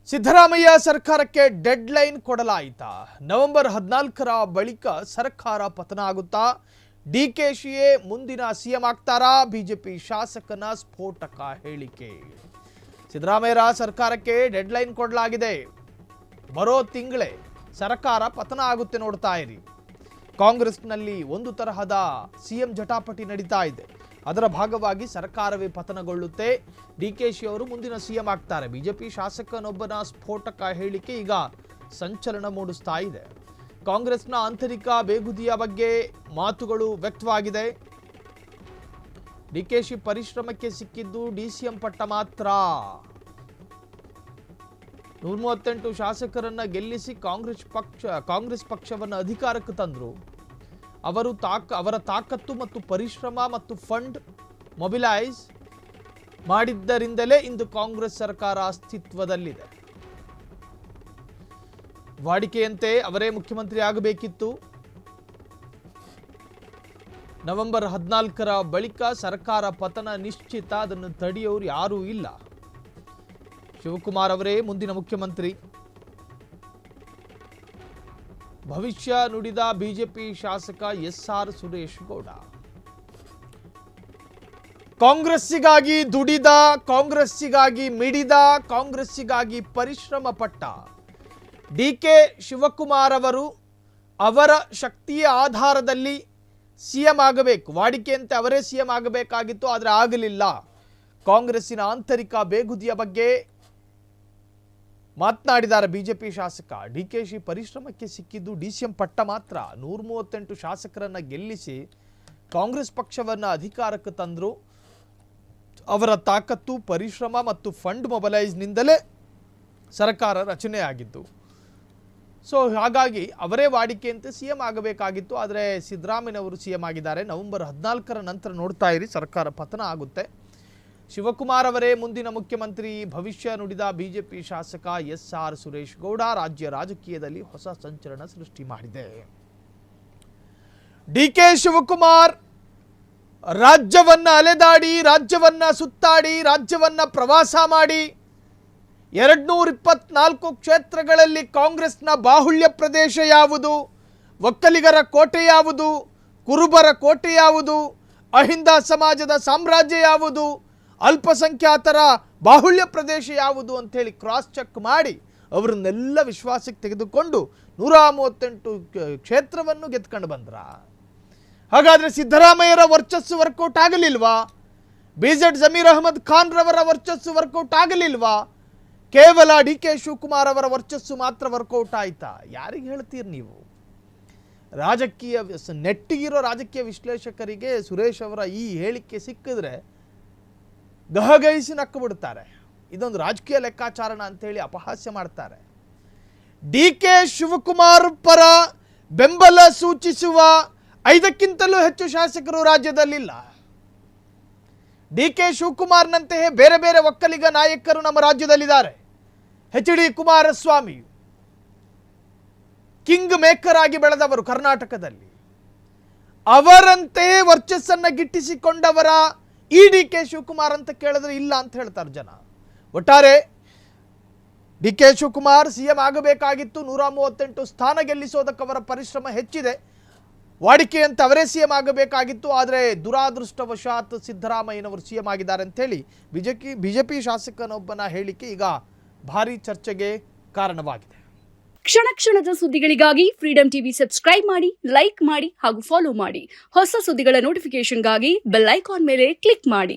ಸಿದ್ದರಾಮಯ್ಯ ಸರ್ಕಾರಕ್ಕೆ dead line ಕೊಡಲಾಯಿತಾ? November 14ರ ಬಳಿಕ ಸರ್ಕಾರ ಪತನ ಆಗುತ್ತಾ? ಡಿಕೆಶಿಯೇ ಮುಂದಿನ ಸಿಎಂ ಆಗ್ತಾರಾ? ಬಿಜೆಪಿ ಶಾಸಕನ ಸ್ಫೋಟಕ ಹೇಳಿಕೆ. ಸಿದ್ದರಾಮಯ್ಯ ಸರ್ಕಾರಕ್ಕೆ ಡೆಡ್ ಲೈನ್ ಕೊಡಲಾಗಿದೆ. ಬರೋ ತಿಂಗಳೇ ಸರ್ಕಾರ ಪತನ ಆಗುತ್ತೆ, ನೋಡ್ತಾ ಇರಿ. ಕಾಂಗ್ರೆಸ್ನಲ್ಲಿ ಒಂದು ತರಹದ ಸಿಎಂ ಜಟಾಪಟಿ ನಡೀತಾ ಇದೆ. ಅದರ ಭಾಗವಾಗಿ ಸರ್ಕಾರವೇ ಪತನಗೊಳ್ಳುತ್ತೆ. ಡಿಕೆಶಿ ಅವರು ಮುಂದಿನ ಸಿಎಂ ಆಗ್ತಾರೆ. ಬಿಜೆಪಿ ಶಾಸಕನೊಬ್ಬನ ಸ್ಫೋಟಕ ಹೇಳಿಕೆ ಈಗ ಸಂಚಲನ ಮೂಡಿಸ್ತಾ ಇದೆ. ಕಾಂಗ್ರೆಸ್ನ ಆಂತರಿಕ ಬೇಗುದಿಯ ಬಗ್ಗೆ ಮಾತುಗಳು ವ್ಯಕ್ತವಾಗಿದೆ. ಡಿಕೆಶಿ ಪರಿಶ್ರಮಕ್ಕೆ ಸಿಕ್ಕಿದ್ದು ಡಿಸಿಎಂ ಪಟ್ಟ ಮಾತ್ರ. 138 ಶಾಸಕರನ್ನ ಗೆಲ್ಲಿಸಿ ಕಾಂಗ್ರೆಸ್ ಪಕ್ಷವನ್ನು ಅಧಿಕಾರಕ್ಕೆ ತಂದರು. ಅವರ ತಾಕತ್ತು ಮತ್ತು ಪರಿಶ್ರಮ ಮತ್ತು ಫಂಡ್ ಮೊಬಿಲೈಸ್ ಮಾಡಿದ್ದರಿಂದಲೇ ಇಂದು ಕಾಂಗ್ರೆಸ್ ಸರ್ಕಾರ ಅಸ್ತಿತ್ವದಲ್ಲಿದೆ. ವಾಡಿಕೆಯಂತೆ ಅವರೇ ಮುಖ್ಯಮಂತ್ರಿ ಆಗಬೇಕಿತ್ತು. ನವೆಂಬರ್ 14ರ ಬಳಿಕ ಸರ್ಕಾರ ಪತನ ನಿಶ್ಚಿತ. ಅದನ್ನು ತಡೆಯೋರು ಯಾರೂ ಇಲ್ಲ. ಶಿವಕುಮಾರ್ ಅವರೇ ಮುಂದಿನ ಮುಖ್ಯಮಂತ್ರಿ. ಭವಿಷ್ಯ ನುಡಿದ ಬಿಜೆಪಿ ಶಾಸಕ ಎಸ್ಆರ್ ಸುರೇಶ್ ಗೌಡ. ಕಾಂಗ್ರೆಸ್ಸಿಗಾಗಿ ದುಡಿದ, ಕಾಂಗ್ರೆಸ್ಸಿಗಾಗಿ ಮಿಡಿದ, ಕಾಂಗ್ರೆಸ್ಸಿಗಾಗಿ ಪರಿಶ್ರಮ ಪಟ್ಟ ಡಿಕೆ ಶಿವಕುಮಾರ್ ಅವರು ಅವರ ಶಕ್ತಿಯ ಆಧಾರದಲ್ಲಿ ಸಿಎಂ ಆಗಬೇಕು. ವಾಡಿಕೆಯಂತೆ ಅವರೇ ಸಿಎಂ ಆಗಬೇಕಾಗಿತ್ತು, ಆದರೆ ಆಗಲಿಲ್ಲ. ಕಾಂಗ್ರೆಸ್ಸಿನ ಆಂತರಿಕ ಬೇಗುದಿಯ ಬಗ್ಗೆ ಮಾತನಾಡಿದ್ದಾರೆ ಬಿಜೆಪಿ ಶಾಸಕ. ಡಿಕೆಶಿ ಪರಿಶ್ರಮಕ್ಕೆ ಸಿಕ್ಕಿದ್ದು ಡಿಸಿಎಂ ಪಟ್ಟ ಮಾತ್ರ. 138 ಶಾಸಕರನ್ನ ಗೆಲ್ಲಿಸಿ ಕಾಂಗ್ರೆಸ್ ಪಕ್ಷವನ್ನು ಅಧಿಕಾರಕ್ಕೆ ತಂದರು. ಅವರ ತಾಕತ್ತು, ಪರಿಶ್ರಮ ಮತ್ತು ಫಂಡ್ ಮೊಬಲೈಸ್ನಿಂದಲೇ ಸರ್ಕಾರ ರಚನೆ ಆಗಿದ್ದು. ಸೊ ಹಾಗಾಗಿ ಅವರೇ ವಾಡಿಕೆಯಂತೆ ಸಿಎಂ ಆಗಬೇಕಾಗಿತ್ತು, ಆದರೆ ಸಿದ್ದರಾಮಯ್ಯನವರು ಸಿಎಂ ಆಗಿದ್ದಾರೆ. ನವೆಂಬರ್ 14ರ ನಂತರ ನೋಡ್ತಾ ಇರಿ, ಸರ್ಕಾರ ಪತನ ಆಗುತ್ತೆ. ಶಿವಕುಮಾರ್ ಅವರೇ ಮುಂದಿನ ಮುಖ್ಯಮಂತ್ರಿ. ಭವಿಷ್ಯ ನುಡಿದ ಬಿಜೆಪಿ ಶಾಸಕ ಎಸ್ಆರ್ ಸುರೇಶ್ ಗೌಡ ರಾಜ್ಯ ರಾಜಕೀಯದಲ್ಲಿ ಹೊಸ ಸಂಚಲನ ಸೃಷ್ಟಿ ಮಾಡಿದೆ. ಡಿಕೆ ಶಿವಕುಮಾರ್ ರಾಜ್ಯವನ್ನ ಅಲೆದಾಡಿ, ರಾಜ್ಯವನ್ನ ಸುತ್ತಾಡಿ, ರಾಜ್ಯವನ್ನ ಪ್ರವಾಸ ಮಾಡಿ 224 ಕ್ಷೇತ್ರಗಳಲ್ಲಿ ಕಾಂಗ್ರೆಸ್ನ ಬಾಹುಳ್ಯ ಪ್ರದೇಶ ಯಾವುದು, ಒಕ್ಕಲಿಗರ ಕೋಟೆ ಯಾವುದು, ಕುರುಬರ ಕೋಟೆ ಯಾವುದು, ಅಹಿಂದ ಸಮಾಜದ ಸಾಮ್ರಾಜ್ಯ ಯಾವುದು, ಅಲ್ಪಸಂಖ್ಯಾತರ ಬಾಹುಳ್ಯ ಪ್ರದೇಶ ಯಾವುದು ಅಂತೇಳಿ ಕ್ರಾಸ್ ಚೆಕ್ ಮಾಡಿ ಅವರನ್ನೆಲ್ಲ ವಿಶ್ವಾಸಕ್ಕೆ ತೆಗೆದುಕೊಂಡು 138 ಕ್ಷೇತ್ರವನ್ನು ಗೆದ್ಕೊಂಡು ಬಂದ್ರ. ಹಾಗಾದ್ರೆ ಸಿದ್ದರಾಮಯ್ಯರ ವರ್ಚಸ್ಸು ವರ್ಕೌಟ್ ಆಗಲಿಲ್ವಾ? ಬಿಜೆಡ್ ಜಮೀರ್ ಅಹಮದ್ ಖಾನ್ ರವರ ವರ್ಚಸ್ಸು ವರ್ಕೌಟ್ ಆಗಲಿಲ್ವಾ? ಕೇವಲ ಡಿಕೆ ಶಿವಕುಮಾರ್ ಅವರ ವರ್ಚಸ್ಸು ಮಾತ್ರ ವರ್ಕೌಟ್ ಆಯ್ತಾ? ಯಾರಿಗೆ ಹೇಳ್ತೀರಿ ನೀವು? ನೆಟ್ಟಿಗಿರೋ ರಾಜಕೀಯ ವಿಶ್ಲೇಷಕರಿಗೆ ಸುರೇಶ್ ಅವರ ಈ ಹೇಳಿಕೆ ಸಿಕ್ಕಿದ್ರೆ ಗಹಗಹಿಸಿ ನಕ್ಕು ಬಿಡ್ತಾರೆ. ಇದೊಂದು ರಾಜಕೀಯ ಲೆಕ್ಕಾಚಾರಣ ಅಂತೇಳಿ ಅಪಹಾಸ್ಯ ಮಾಡ್ತಾರೆ. ಡಿಕೆ ಶಿವಕುಮಾರ್ ಪರ ಬೆಂಬಲ ಸೂಚಿಸುವ 5ಕ್ಕಿಂತಲೂ ಹೆಚ್ಚು ಶಾಸಕರು ರಾಜ್ಯದಲ್ಲಿಲ್ಲ. ಡಿಕೆ ಶಿವಕುಮಾರ್ನಂತೆಯೇ ಬೇರೆ ಬೇರೆ ಒಕ್ಕಲಿಗ ನಾಯಕರು ನಮ್ಮ ರಾಜ್ಯದಲ್ಲಿದ್ದಾರೆ. ಎಚ್.ಡಿ. ಕುಮಾರಸ್ವಾಮಿ ಕಿಂಗ್ ಮೇಕರ್ ಆಗಿ ಬೆಳೆದವರು ಕರ್ನಾಟಕದಲ್ಲಿ. ಅವರಂತೆಯೇ ವರ್ಚಸ್ಸನ್ನು ಗಿಟ್ಟಿಸಿಕೊಂಡವರ ಈ ಡಿಕೆ ಶಿವಕುಮಾರ್ ಅಂತ ಕೇಳಿದ್ರೆ ಇಲ್ಲ ಅಂತ ಹೇಳ್ತಾರೆ ಜನ. ಒಟ್ಟಾರೆ ಡಿಕೆ ಶಿವಕುಮಾರ್ ಸಿಎಂ ಆಗಬೇಕಾಗಿತ್ತು. 138 ಸ್ಥಾನ ಗೆಲ್ಲಿಸೋದಕ್ಕೆ ಅವರ ಪರಿಶ್ರಮ ಹೆಚ್ಚಿದೆ. ವಾಡಿಕೆಯಂತೆ ಅವರೇ ಸಿಎಂ ಆಗಬೇಕಾಗಿತ್ತು, ಆದರೆ ದುರಾದೃಷ್ಟವಶಾತ್ ಸಿದ್ದರಾಮಯ್ಯನವರು ಸಿಎಂ ಆಗಿದ್ದಾರೆ ಅಂತೇಳಿ ಬಿಜೆಪಿ ಶಾಸಕನೊಬ್ಬನ ಹೇಳಿಕೆ ಈಗ ಭಾರಿ ಚರ್ಚೆಗೆ ಕಾರಣವಾಗಿದೆ. ಕ್ಷಣ ಕ್ಷಣದ ಸುದ್ದಿಗಳಿಗಾಗಿ ಫ್ರೀಡಂ ಟಿವಿ ಸಬ್ಸ್ಕ್ರೈಬ್ ಮಾಡಿ, ಲೈಕ್ ಮಾಡಿ ಹಾಗೂ ಫಾಲೋ ಮಾಡಿ. ಹೊಸ ಸುದ್ದಿಗಳ ನೋಟಿಫಿಕೇಶನ್ಗಾಗಿ ಬೆಲ್ ಐಕಾನ್ ಮೇಲೆ ಕ್ಲಿಕ್ ಮಾಡಿ.